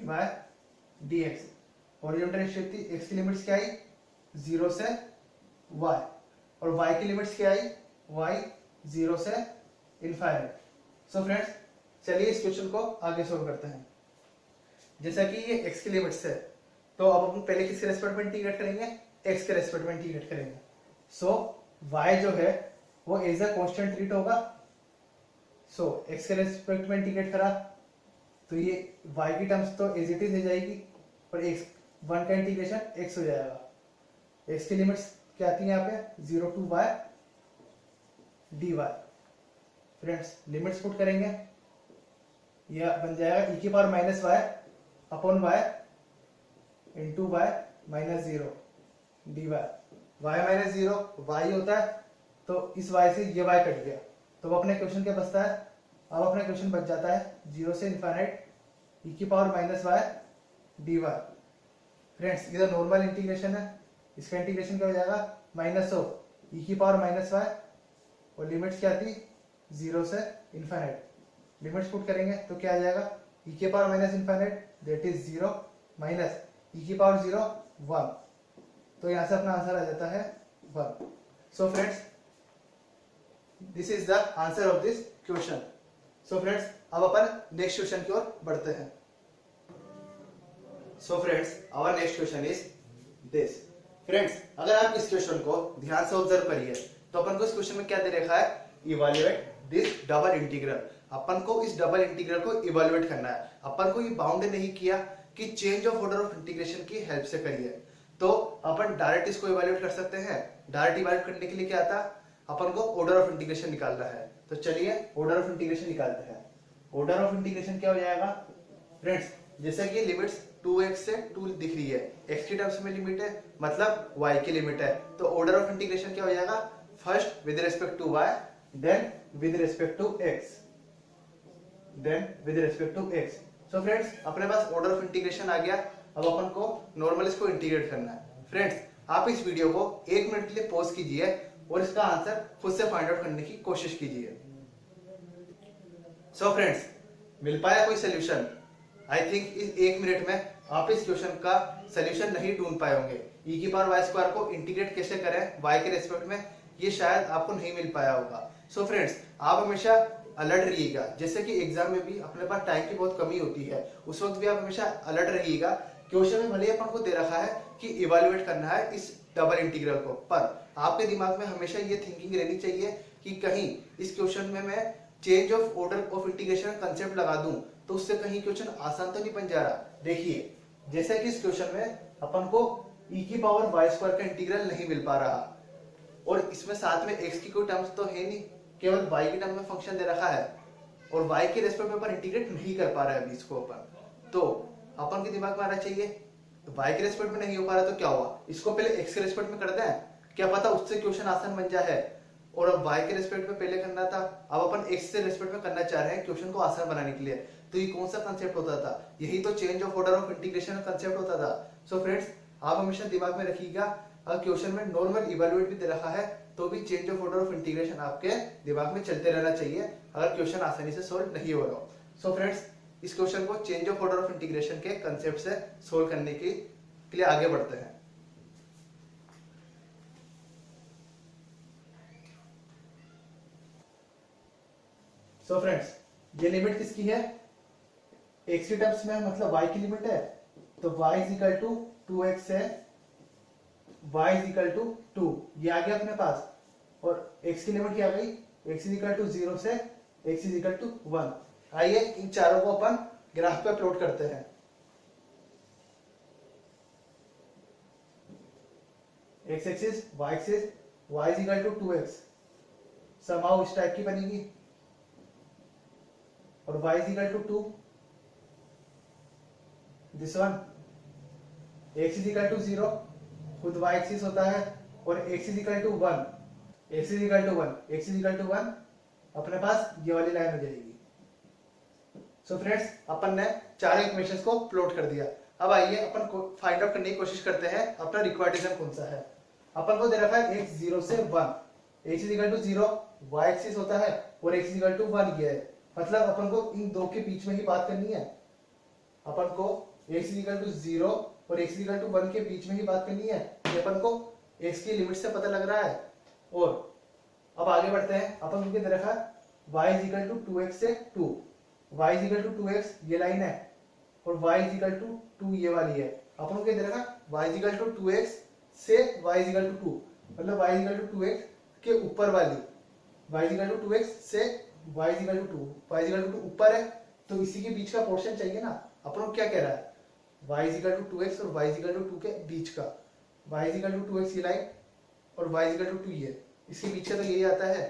dx। Horizontal strip थी, x की लिमिट्स क्या आई, 0 से y, और y की लिमिट्स क्या आई, y 0 से इनफाइनाइट। सो फ्रेंड्स, चलिए इस क्वेश्चन को आगे सोल्व करते हैं। जैसा कि ये x की लिमिट्स है, तो अब अपन पहले किसके रेस्पेक्ट में इंटीग्रेट करेंगे, x के रेस्पेक्ट में इंटीग्रेट करेंगे। सो y जो है वो एज अ कांस्टेंट ट्रीट होगा। सो x के रेस्पेक्ट में इंटीग्रेट करा तो ये y की टर्म्स तो एज इट इज हो जाएगी, पर x 1 का इंटीग्रेशन x हो जाएगा। x की लिमिट्स क्या आती है यहाँ पे 0 to y dy। Friends limits put करेंगे, यह बन जाएगा e की power minus Y upon Y into Y minus 0 dy। y minus 0 y होता है, तो इस y से ये y कट गया, तो वो अपने क्वेश्चन क्या बचता है, अब अपना क्वेश्चन बच जाता है 0 से इनफाइनाइट e की power minus Y dy। Friends इधर नॉर्मल इंटीग्रेशन है, इसका इंटीग्रेशन क्या हो जाएगा माइनस ऑफ e की पावर माइनस वाई, और लिमिट्स क्या थी 0 से इनफाइनाइट। लिमिट्स पुट करेंगे तो क्या आ जाएगा e की power minus infinite that is 0 minus e की पावर 0 1, तो यहां से अपना आंसर आ जाता है 1। So friends this is the answer of this question. So friends अब अपन नेक्स्ट क्वेश्चन की ओर बढ़ते हैं। So friends our next question is this. Friends अगर आप इस क्वेश्चन को ध्यान से ऑब्जर्व करिए तो अपन को इस क्वेश्चन में क्या दे रखा है, इवैल्यूएट दिस डबल इंटीग्रल। अपन को इस डबल इंटीग्रल को इवैल्यूएट करना है। अपन को ये बाउंड नहीं किया कि change of order of integration की हेल्प से करिए, तो अपन डायरेक्ट इसको इवैल्यूएट कर सकते हैं। डायरेक्ट इवैल्यूएट करने के लिए क्या आता, अपन को ऑर्डर ऑफ इंटीग्रेशन निकालना है। तो चलिए ऑर्डर ऑफ इंटीग्रेशन निकालते हैं। ऑर्डर ऑफ इंटीग्रेशन क्या हो जाएगा फ्रेंड्स, जैसे कि लिमिट्स 2x से 2 दिख रही है, x की टर्म्स में लिमिट है मतलब y की लिमिट है, तो ऑर्डर ऑफ इंटीग्रेशन क्या हो जाएगा, first with respect to y then with respect to x, then with respect to x। So friends अपने पास ऑर्डर ऑफ इंटीग्रेशन आ गया। अब अपन को नॉर्मल इसको इंटीग्रेट करना है। फ्रेंड्स आप इस वीडियो को 1 मिनट के लिए पॉज कीजिए और इसका आंसर खुद से फाइंड आउट करने की कोशिश कीजिए। सो फ्रेंड्स मिल पाया कोई सोल्यूशन? आई थिंक इस 1 मिनट में आप इस क्वेश्चन का सोल्यूशन नहीं ढूंढ पाए होंगे। e की पावर वाई स्क्वायर को इंटीग्रेट कैसे करें y के रेस्पेक्ट में, ये शायद आपको नहीं मिल पाया होगा। सो फ्रेंड्स आप हमेशा अलर्ट रहिएगा, जैसे कि एग्जाम में भी अपने पास टाइम की बहुत कमी होती है, उस वक्त भी आप हमेशा अलर्ट रहिएगा। क्वेश्चन में भले ही अपन को दे रखा है कि इवैल्यूएट करना है इस डबल इंटीग्रल को, पर आपके दिमाग में हमेशा ये थिंकिंग रहनी चाहिए कि कहीं इस क्वेश्चन में मैं change of order of integration concept लगा दूं तो उससे कहीं क्वेश्चन आसान तो नहीं बन जा रहा। देखिए जैसे कि इस क्वेश्चन में अपन को e की पावर वाई स्क्वायर का इंटीग्रल नहीं मिल पा रहा, और इसमें साथ में x की कोई टर्म्स तो है नहीं, केवल y की टर्म में फंक्शन दे रखा है, और y के रेस्पेक्ट में अपन इंटीग्रेट नहीं कर पा रहे हैं अभी इसको अपन। तो अपन के दिमाग में आना चाहिए y के रेस्पेक्ट में नहीं हो पा रहा तो क्या हुआ, इसको पहले x के रेस्पेक्ट में कर दें, क्या पता उससे क्वेश्चन आसान बन जाए। और अब y के रेस्पेक्ट में पहले करना था, अब अपन x से रेस्पेक्ट में करना चाह रहे हैं क्वेश्चन को आसान बनाने के लिए। तो ये कौन सा कंसेप्ट होता था, यही तो change of order of integration का कंसेप्ट होता था। सो फ्रेंड्स आप हमेशा दिमाग में रखिएगा, अगर क्वेश्चन में नॉर्मल इवैल्यूएट भी दे रखा है तो भी change of order of integration आपके दिमाग में चलते रहना चाहिए अगर क्वेश्चन आसानी से सोल्व नहीं हो रहा। सो फ्रेंड्स इस क्वेश्चन को change of order of integration के कंसेप्ट से सोल्व करने के लिए आगे बढ़ते हैं। सो फ्रेंड्स ये लिमिट किसकी है, x की टर्म्स में मतलब y की लिमिट है, तो y is equal to 2x है, y इज इक्वल टू 2 ये आ गया अपने पास, और x की लिमिट क्या आ गई, x इज इक्वल टू 0 से x इज इक्वल टू 1। आइए इन चारों को अपन ग्राफ पे प्लॉट करते हैं। x axis y axis y is equal to 2x समाउ इस टाइप की बनेगी, और y is equal to 2, this one x is equal to 0, खुद y एक्सिस होता है, और x is equal to 1, x is equal to 1, x is equal to 1 अपने पास ये वाली लाइन हो जाएगी। सो फ्रेंड्स अपन ने चार इक्वेशंस को प्लॉट कर दिया। अब आइए अपन को फाइंड आउट करने की कोशिश करते हैं अपना रिक्वायर्ड रीजन कौन सा है। अपन को दे रखा है x 0 से 1, x is equal to 0 y axis होता है, और x is equal to 1 ये है, मतलब अपन को इन दो के बीच में ही बात करनी है। अपन को x इक्वल टू 0 और x इक्वल टू 1 के बीच में ही बात करनी है, ये अपन को x की लिमिट से पता लग रहा है। और अब आगे बढ़ते हैं, अपन को क्या दे रखा है y इक्वल टू 2x से 2, y इक्वल टू 2x ये लाइन है, और y इक्वल टू 2 ये वाली है। अपन को क्या दे रखा y इक्वल टू 2x से y इक्वल टू 2, मतलब y इक्वल टू 2x के ऊपर वाली, y इक्वल टू 2x से y equal to 2, y equal to 2 ऊपर है, तो इसी के बीच का पोर्शन चाहिए ना। अपन को क्या कह रहा है, y इक्वल टू 2x और y इक्वल टू 2 के बीच का, y इक्वल टू 2x ये लाइन और y इक्वल टू 2 ये, इसके पीछे तो यही आता है।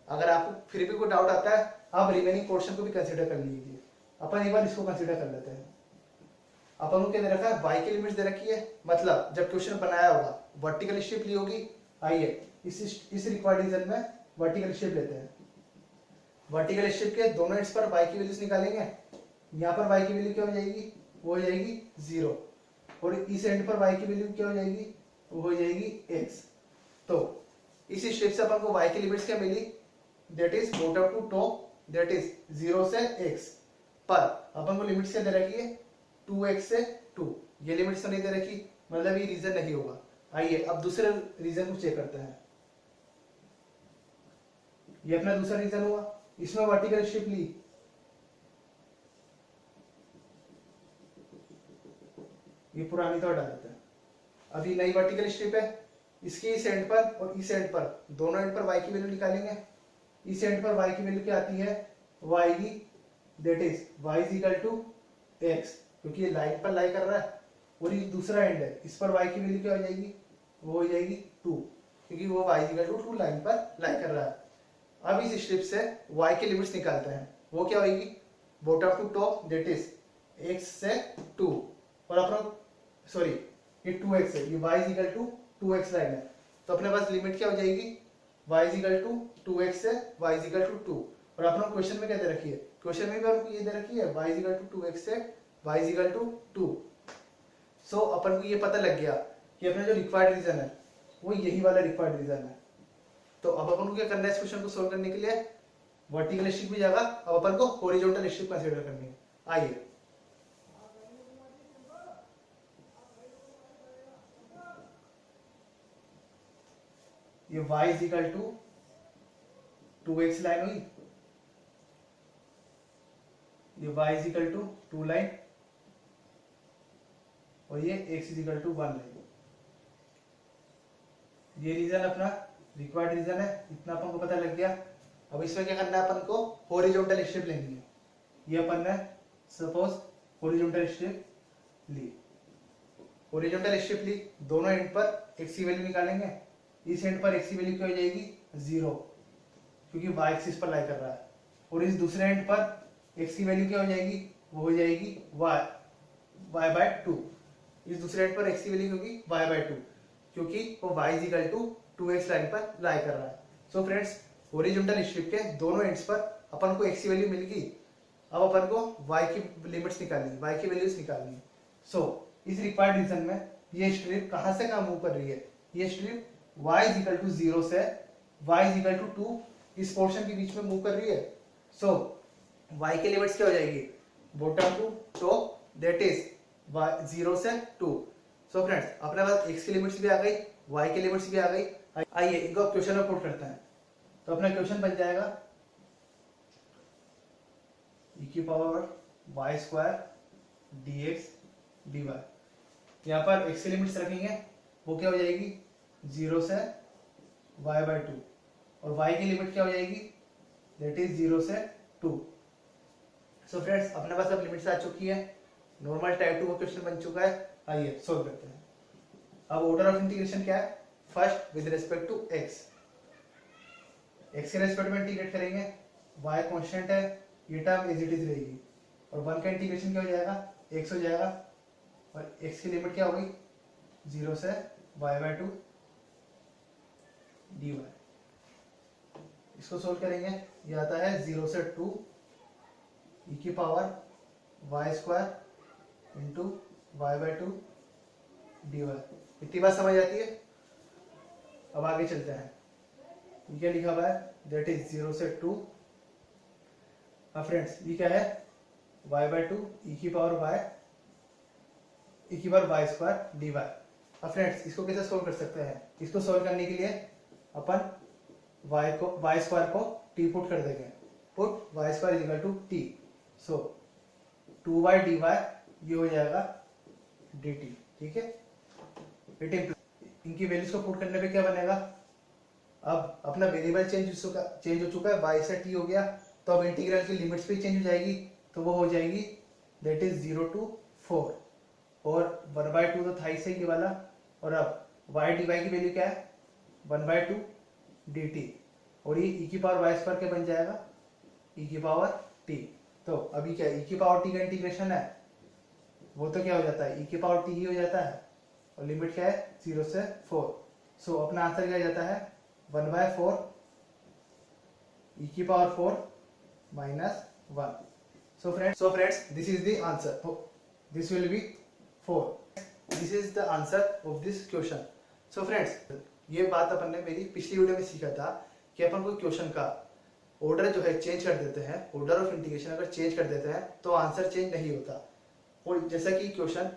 अगर आपको फिर भी कोई डाउट आता है आप रिमेनिंग पोर्शन को भी कंसीडर कर लीजिए। अपन एक बार इसको कंसीडर कर लेते हैं। अपन को क्या दे रखा है, y की लिमिट्स दे रखी है, मतलब जब क्वेश्चन बनाया होगा वर्टिकल स्टेप ली होगी। आइए इस रिक्वायर्ड रीजन में वर्टिकल स्टेप लेते हैं। वर्टिकल स्टेप के दोनों एंड्स पर y की वैल्यूज निकालेंगे। यहाँ पर y की वैल्यू क्या हो जाएगी, वो हो जाएगी 0, और इस एंड पर y की वैल्यू क्या हो जाएगी, वो हो जाएगी x। तो इस स्टेप से अपन को y की लिमिट्स क्या मिली, that is bottom to top, that is 0 से x। पर अपन को लिमिट्स क्या दे रखी है, 2x से 2, ये लिमिट्स तो नहीं दे रखी, मतलब ये रीजन नहीं होगा। आइए अब दूसरे रीजन को चेक करते हैं। ये अपना दूसरा रीजन हुआ, इसमें वर्टिकल स्टेप ली, ये पुरानी तो हटा देते हैं। अभी नई वर्टिकल स्ट्रिप है, इसके इस एंड पर और इस एंड पर, दोनों एंड पर y की वैल्यू निकालेंगे। इस एंड पर y की वैल्यू क्या आती है, वो आएगी that is y is equal to x, क्योंकि ये लाइन पर लाई कर रहा है। और ये दूसरा एंड है, इस पर y की वैल्यू क्या हो जाएगी, वो हो जाएगी 2, क्योंकि वो y is equal to 2 line पर लाई कर रहा है। अब इस स्ट्रिप से y की लिमिट्स निकालते हैं, वो क्या होगी, bottom to top, that is x से 2, और अपना सॉरी ये 2x है, ये y is equal to 2x line है, तो अपने पास लिमिट क्या हो जाएगी, y is equal to 2x से y इज इक्वल टू 2। और अपना क्वेश्चन में क्या दे रखी है, क्वेश्चन में भी आपको ये दे रखी है y is equal to 2x से y इज इक्वल टू 2। सो अपन को ये पता लग गया कि अपना जो रिक्वायर्ड रीजन है वो यही वाला रिक्वायर्ड रीजन है। तो अब अपन को क्या करना है, इस क्वेश्चन को सोल्व करने के लिए वर्टिकल स्ट्रिप भी जाएगा, अब अपन को हॉरिजॉन्टल स्ट्रिप कंसीडर करनी है। आइए ये y is equal to 2x line हुई, ये y is equal to 2 line, और ये x is equal to 1 line. ये रीजन अपना रिक्वायर्ड रीजन है, इतना अपन को पता लग गया। अब इसमें क्या करना है, अपन को हॉरिजॉन्टल स्ट्रिप लेनी है। ये अपन ने सपोज हॉरिजॉन्टल स्ट्रिप ली, हॉरिजॉन्टल स्ट्रिप ली, दोनों एंड पर x की वैल्यू निकालेंगे। इस एंड पर x की वैल्यू क्या हो जाएगी 0, क्योंकि y एक्सिस पर लाई कर रहा है, और इस दूसरे एंड पर x की वैल्यू क्या हो जाएगी, वो हो जाएगी y बाय 2। इस दूसरे एंड पर x की वैल्यू होगी y बाय 2, क्योंकि वो y is equal to 2x line पर लाई कर रहा है। सो फ्रेंड्स, हॉरिजॉन्टल स्ट्रिप के दोनों एंड्स पर अपन को x की वैल्यू मिल गई। अब अपन को y की लिमिट्स निकालनी, y की वैल्यूज निकालनी। सो इस रिक्वायर्ड रीजन में ये स्ट्रिप कहां से कहां मूव कर रही है, ये strip y is equal to 0 से y इज इक्वल टू 2 इस पोर्शन के बीच में मूव कर रही है। सो y की लिमिट्स क्या हो जाएगी, bottom to top, that is 0 से 2। सो फ्रेंड्स, अपने पास x की लिमिट्स भी आ गई, y की लिमिट्स भी आ गई। आइए इनको क्वेश्चन में पुट करते हैं। तो अपना क्वेश्चन बन जाएगा e की power y square dx dy। यहाँ पर x की लिमिट्स रखेंगे, वो क्या हो जाएगी 0 से y बाय 2, और y की लिमिट क्या हो जाएगी, दैट इज 0 से 2। सो फ्रेंड्स, अपने पास अब लिमिट्स आ चुकी है, नॉर्मल टाइप 2 का क्वेश्चन बन चुका है। आइए सोल्व करते हैं। अब ऑर्डर ऑफ इंटीग्रेशन क्या है, first with respect to x, x के रिस्पेक्ट में इंटीग्रेट करेंगे, y कांस्टेंट है, ये टर्म एज इट इज रहेगी, और 1 का इंटीग्रेशन क्या हो जाएगा, x हो जाएगा, और x की लिमिट क्या होगी 0 से y बाय 2 dy। इसको सोल्व करेंगे, ये आता है 0 से 2 e की power y square into y by 2 dy। इतनी बात समझ आती है। अब आगे चलते हैं, ये क्या लिखा हुआ है, दैट इज 0 से 2। अब फ्रेंड्स, ये क्या है y बाय 2 e की पावर y स्क्वायर dy। अब फ्रेंड्स, इसको कैसे सोल्व कर सकते हैं, इसको सोल्व करने के लिए अपन y स्क्वायर को t पुट कर देंगे, put y square is equal to t। So 2y dy ये हो जाएगा dt, ठीक है। इनकी वैल्यूज को पुट करने पे क्या बनेगा, अब अपना वेरिएबल चेंज हो चुका है, y से t हो गया, तो अब इंटीग्रल की लिमिट्स भी चेंज हो जाएगी, तो वो हो जाएगी दैट इज 0 to 4, और 1/2 तो था ही से ये वाला। और अब y dy की वैल्यू क्या है, 1/2 dt, और ये e की पावर वाई स्क्वायर क्या बन जाएगा, e की पावर t। तो अभी क्या e की पावर t का इंटीग्रेशन है, वो तो क्या हो जाता है e की पावर t ही हो जाता है, और लिमिट क्या है 0 से 4। सो अपना आंसर क्या जाता है 1/4 e की power 4 minus 1। So friends, this is the answer. This will be 4. This is the answer of this question. So friends, ये बात अपन ने मेरी पिछली वीडियो में सीखा था कि अपन कोई क्वेश्चन का ऑर्डर जो है चेंज कर देते हैं, ऑर्डर ऑफ इंटीग्रेशन अगर चेंज कर देते हैं तो आंसर चेंज नहीं होता। और जैसा कि क्वेश्चन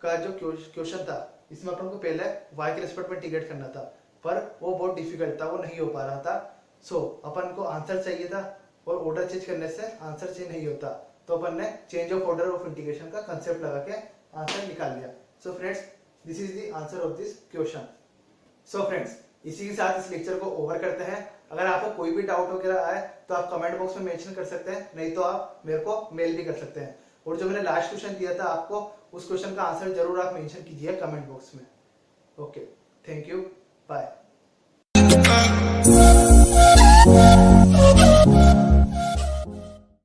का जो क्वेश्चन था इसमें अपन को पहले y के रिस्पेक्ट में इंटीग्रेट करना था, पर वो बहुत डिफिकल्ट था, वो नहीं हो पा रहा था। सो अपन को आंसर चाहिए था, और ऑर्डर चेंज करने से आंसर चेंज नहीं होता, तो अपन ने change of order of integration का कंसेप्ट लगा के आंसर निकाल लिया। सो friends, this is the answer of this question. So friends, इसी के साथ इस लेक्चर को ओवर करते हैं। अगर आपको कोई भी डाउट वगैरह आए तो आप कमेंट बॉक्स में मेंशन कर सकते हैं, नहीं तो आप मेरे को मेल भी कर सकते हैं। और जो मैंने लास्ट क्वेश्चन दिया था आपको, उस क्वेश्चन का आंसर जरूर आप मेंशन कीजिए कमेंट बॉक्स में। Okay, thank you, bye.